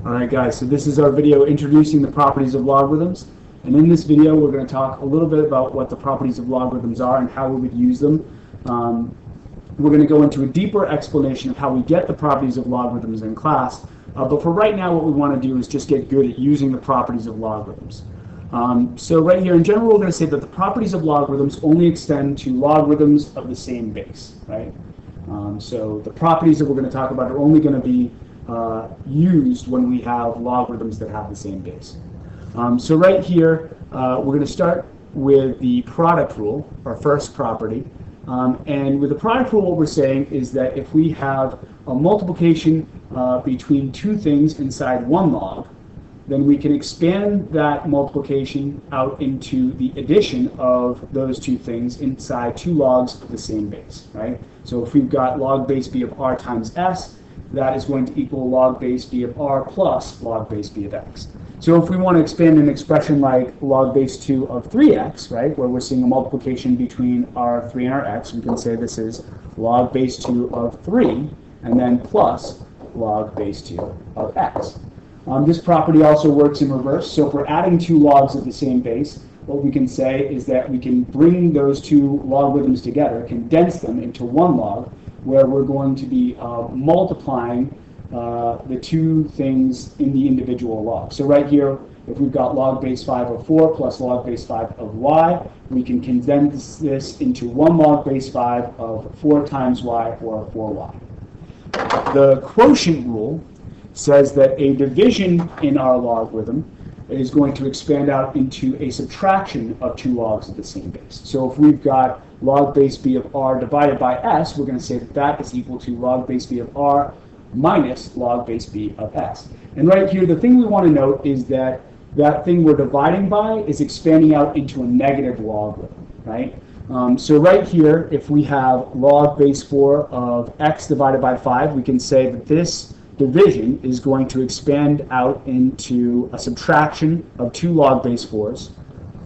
Alright guys, so this is our video introducing the properties of logarithms, and in this video we're going to talk a little bit about what the properties of logarithms are and how we would use them. We're going to go into a deeper explanation of how we get the properties of logarithms in class, but for right now what we want to do is just get good at using the properties of logarithms. So right here in general we're going to say that the properties of logarithms only extend to logarithms of the same base, right? So the properties that we're going to talk about are only going to be used when we have logarithms that have the same base. So right here, we're going to start with the product rule, our first property. And with the product rule, what we're saying is that if we have a multiplication between two things inside one log, then we can expand that multiplication out into the addition of those two things inside two logs of the same base, right? So if we've got log base b of r times s, that is going to equal log base b of r plus log base b of x. So if we want to expand an expression like log base 2 of 3x, right, where we're seeing a multiplication between our 3 and our x, we can say this is log base 2 of 3 and then plus log base 2 of x. This property also works in reverse. So if we're adding two logs of the same base, what we can say is that we can bring those two logarithms together, condense them into one log, where we're going to be multiplying the two things in the individual log. So right here, if we've got log base 5 of 4 plus log base 5 of y, we can condense this into one log base 5 of 4 times y, or 4y. The quotient rule says that a division in our logarithm is going to expand out into a subtraction of two logs of the same base. So if we've got log base b of r divided by s, we're going to say that that is equal to log base b of r minus log base b of s. And right here, the thing we want to note is that that thing we're dividing by is expanding out into a negative logarithm, right? So right here, if we have log base 4 of x divided by 5, we can say that this division is going to expand out into a subtraction of two log base 4s,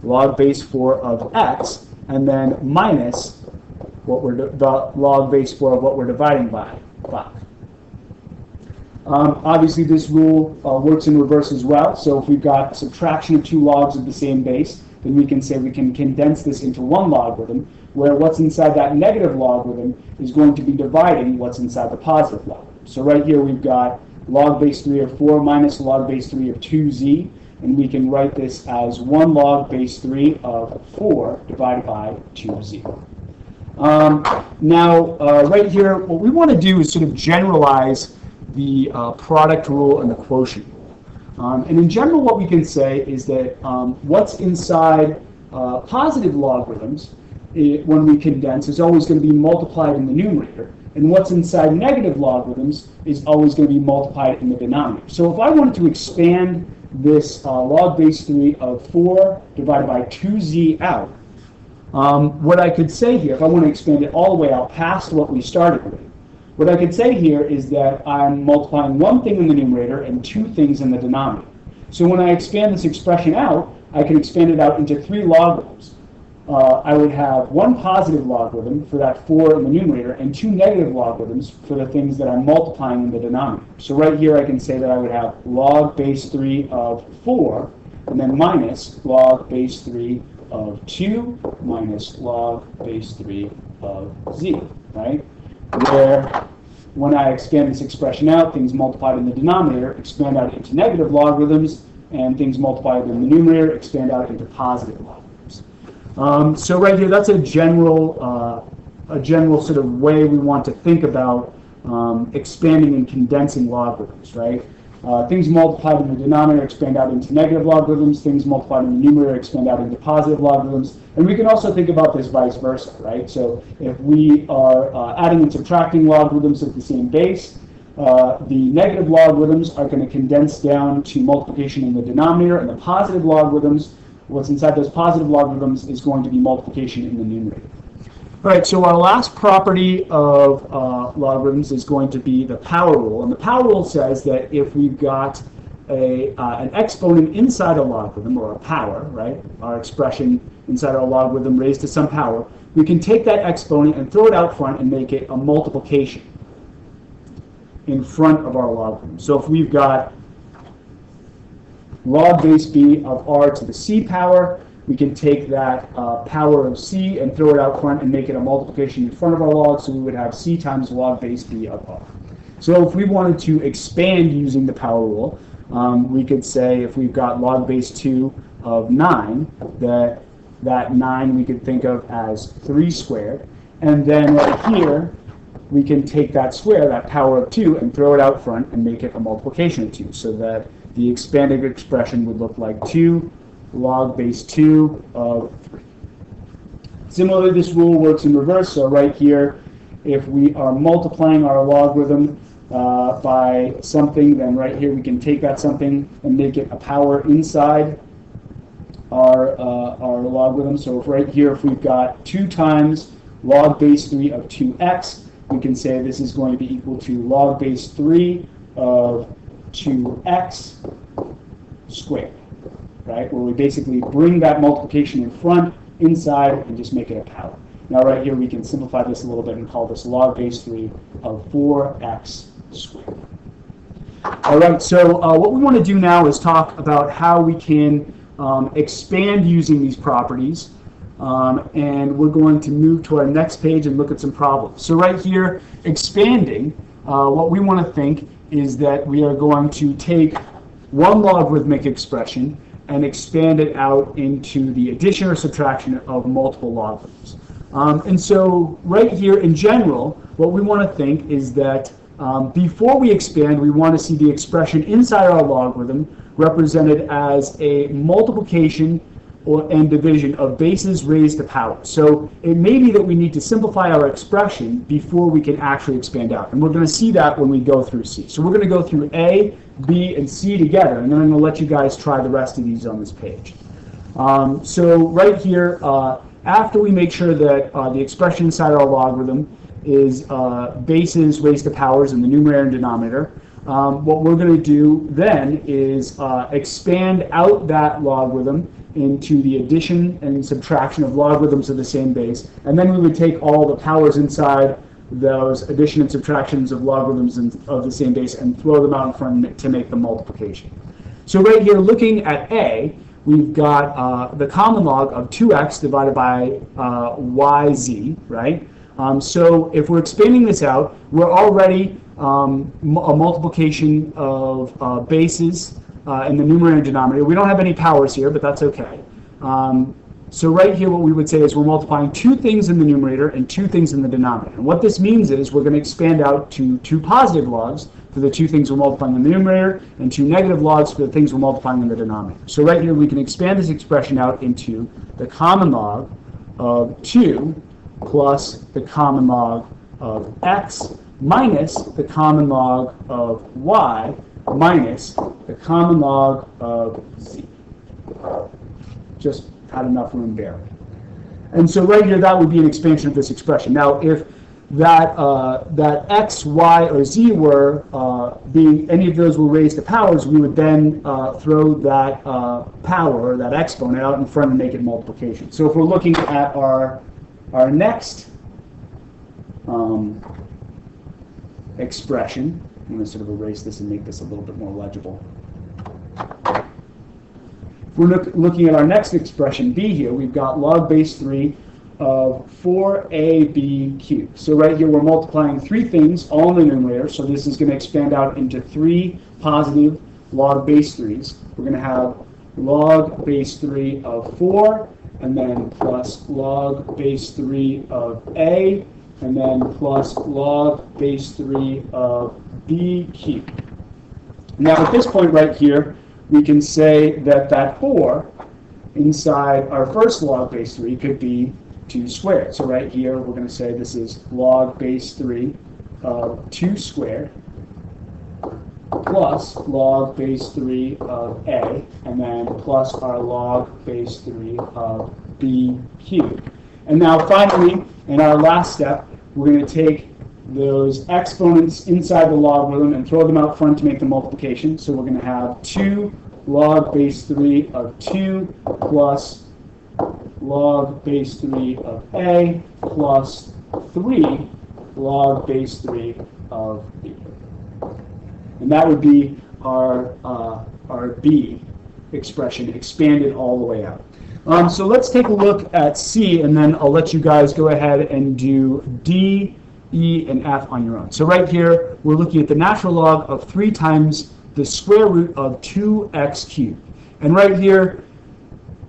log base 4 of x, and then minus what the log base 4 of what we're dividing by, 5. Obviously this rule works in reverse as well. So if we've got a subtraction of two logs of the same base, then we can say we can condense this into one logarithm, where what's inside that negative logarithm is going to be dividing what's inside the positive logarithm. So right here we've got log base 3 of 4 minus log base 3 of 2z, and we can write this as 1 log base 3 of 4 divided by 2z. Right here, what we want to do is sort of generalize the product rule and the quotient rule. And in general, what we can say is that what's inside positive logarithms, when we condense, is always going to be multiplied in the numerator. And what's inside negative logarithms is always going to be multiplied in the denominator. So if I wanted to expand this log base 3 of 4 divided by 2z out, what I could say here, if I want to expand it all the way out past what we started with, what I could say here is that I'm multiplying one thing in the numerator and two things in the denominator. So when I expand this expression out, I can expand it out into three logarithms. I would have one positive logarithm for that 4 in the numerator and two negative logarithms for the things that I'm multiplying in the denominator. So right here I can say that I would have log base 3 of 4 and then minus log base 3 of 2 minus log base 3 of z, right? Where when I expand this expression out, things multiplied in the denominator expand out into negative logarithms, and things multiplied in the numerator expand out into positive logarithms. So right here, that's a general sort of way we want to think about expanding and condensing logarithms, right? Things multiplied in the denominator expand out into negative logarithms. Things multiplied in the numerator expand out into positive logarithms. And we can also think about this vice versa, right? So if we are adding and subtracting logarithms of the same base, the negative logarithms are going to condense down to multiplication in the denominator, and the positive logarithms, what's inside those positive logarithms, is going to be multiplication in the numerator. All right, so our last property of logarithms is going to be the power rule. And the power rule says that if we've got an exponent inside a logarithm, or a power, right, our expression inside our logarithm raised to some power, we can take that exponent and throw it out front and make it a multiplication in front of our logarithm. So if we've got log base b of r to the c power. We can take that power of c and throw it out front and make it a multiplication in front of our log, so we would have c times log base b of r. So if we wanted to expand using the power rule, we could say if we've got log base 2 of 9, that 9 we could think of as 3 squared. And then right here, we can take that square, that power of 2, and throw it out front and make it a multiplication of 2, so that the expanded expression would look like 2 log base 2 of 3. Similarly, this rule works in reverse. So right here, if we are multiplying our logarithm by something, then right here we can take that something and make it a power inside our logarithm. So if right here, if we've got 2 times log base 3 of 2x, we can say this is going to be equal to log base 3 of 2x squared, right? Where we basically bring that multiplication in front, inside, and just make it a power. Now right here we can simplify this a little bit and call this log base 3 of 4x squared. All right, so what we want to do now is talk about how we can expand using these properties. And we're going to move to our next page and look at some problems. So right here, expanding, what we want to think is that we are going to take one logarithmic expression and expand it out into the addition or subtraction of multiple logarithms. And so right here, in general, what we want to think is that before we expand, we want to see the expression inside our logarithm represented as a multiplication and division of bases raised to power. So it may be that we need to simplify our expression before we can actually expand out. And we're going to see that when we go through C. So we're going to go through A, B, and C together, and then I'm going to let you guys try the rest of these on this page. So right here, after we make sure that the expression inside our logarithm is bases raised to powers in the numerator and denominator, what we're going to do then is expand out that logarithm into the addition and subtraction of logarithms of the same base, and then we would take all the powers inside those addition and subtractions of logarithms of the same base and throw them out in front to make the multiplication. So right here, looking at A, we've got the common log of 2x divided by yz, right? So if we're expanding this out, we're already a multiplication of bases in the numerator and denominator. We don't have any powers here, but that's okay. So right here what we would say is we're multiplying 2 things in the numerator and 2 things in the denominator. And what this means is we're going to expand out to 2 positive logs for the 2 things we're multiplying in the numerator and 2 negative logs for the things we're multiplying in the denominator. So right here we can expand this expression out into the common log of 2 plus the common log of x minus the common log of y minus the common log of z. Just had enough room there. And so right here, that would be an expansion of this expression. Now, if that x, y, or z were being, any of those were raised to powers, we would then throw that power, or that exponent, out in front and make it multiplication. So if we're looking at our next expression, I'm going to sort of erase this and make this a little bit more legible. If we're looking at our next expression, b here, we've got log base 3 of 4ab cubed. So right here we're multiplying 3 things, all in the numerator, so this is going to expand out into 3 positive log base 3s. We're going to have log base 3 of 4, and then plus log base 3 of a, and then plus log base 3 of b cubed. Now at this point right here, we can say that that 4 inside our first log base 3 could be 2 squared. So right here, we're going to say this is log base 3 of 2 squared plus log base 3 of a, and then plus our log base 3 of b cubed. And now finally, in our last step, we're going to take those exponents inside the logarithm and throw them out front to make the multiplication. So we're going to have 2 log base 3 of 2 plus log base 3 of a plus 3 log base 3 of b. And that would be our b expression expanded all the way out. So let's take a look at C, and then I'll let you guys go ahead and do D, E, and F on your own. So right here, we're looking at the natural log of 3 times the square root of 2x cubed. And right here,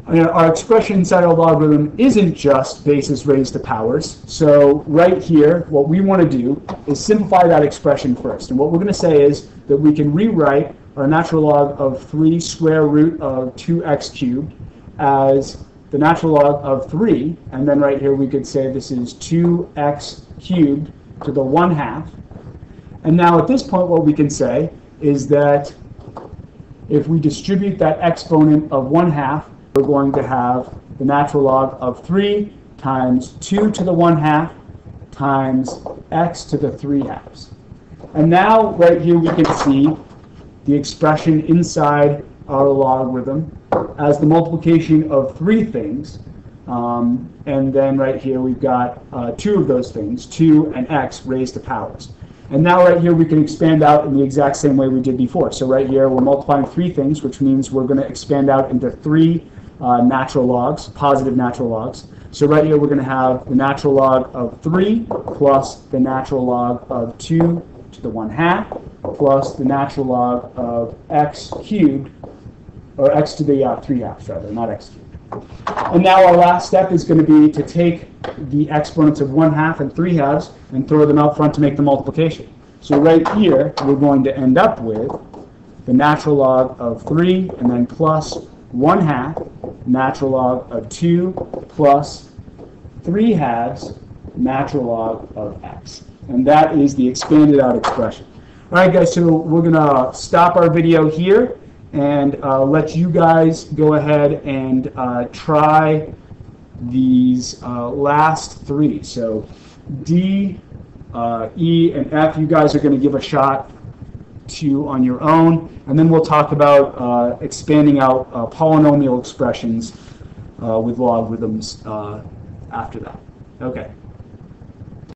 our expression inside our logarithm isn't just basis raised to powers. So right here, what we want to do is simplify that expression first. And what we're going to say is that we can rewrite our natural log of 3 square root of 2x cubed as the natural log of 3, and then right here we could say this is 2x cubed to the 1/2. And now at this point what we can say is that if we distribute that exponent of 1/2, we're going to have the natural log of 3 times 2 to the 1/2 times x to the 3/2. And now right here we can see the expression inside our logarithm as the multiplication of 3 things, and then right here we've got 2 of those things, 2 and x raised to powers. And now right here we can expand out in the exact same way we did before. So right here we're multiplying 3 things, which means we're going to expand out into 3 natural logs, positive natural logs. So right here we're going to have the natural log of 3 plus the natural log of 2 to the 1/2 plus the natural log of x cubed, or x to the 3/2 rather, not x cubed. And now our last step is going to be to take the exponents of 1/2 and 3/2 and throw them out front to make the multiplication. So right here we're going to end up with the natural log of 3 and then plus 1/2 natural log of 2 plus 3/2 natural log of x. And that is the expanded out expression. All right, guys, so we're going to stop our video here and let you guys go ahead and try these last 3. So D, E, and F, you guys are going to give a shot to on your own, and then we'll talk about expanding out polynomial expressions with logarithms after that. Okay.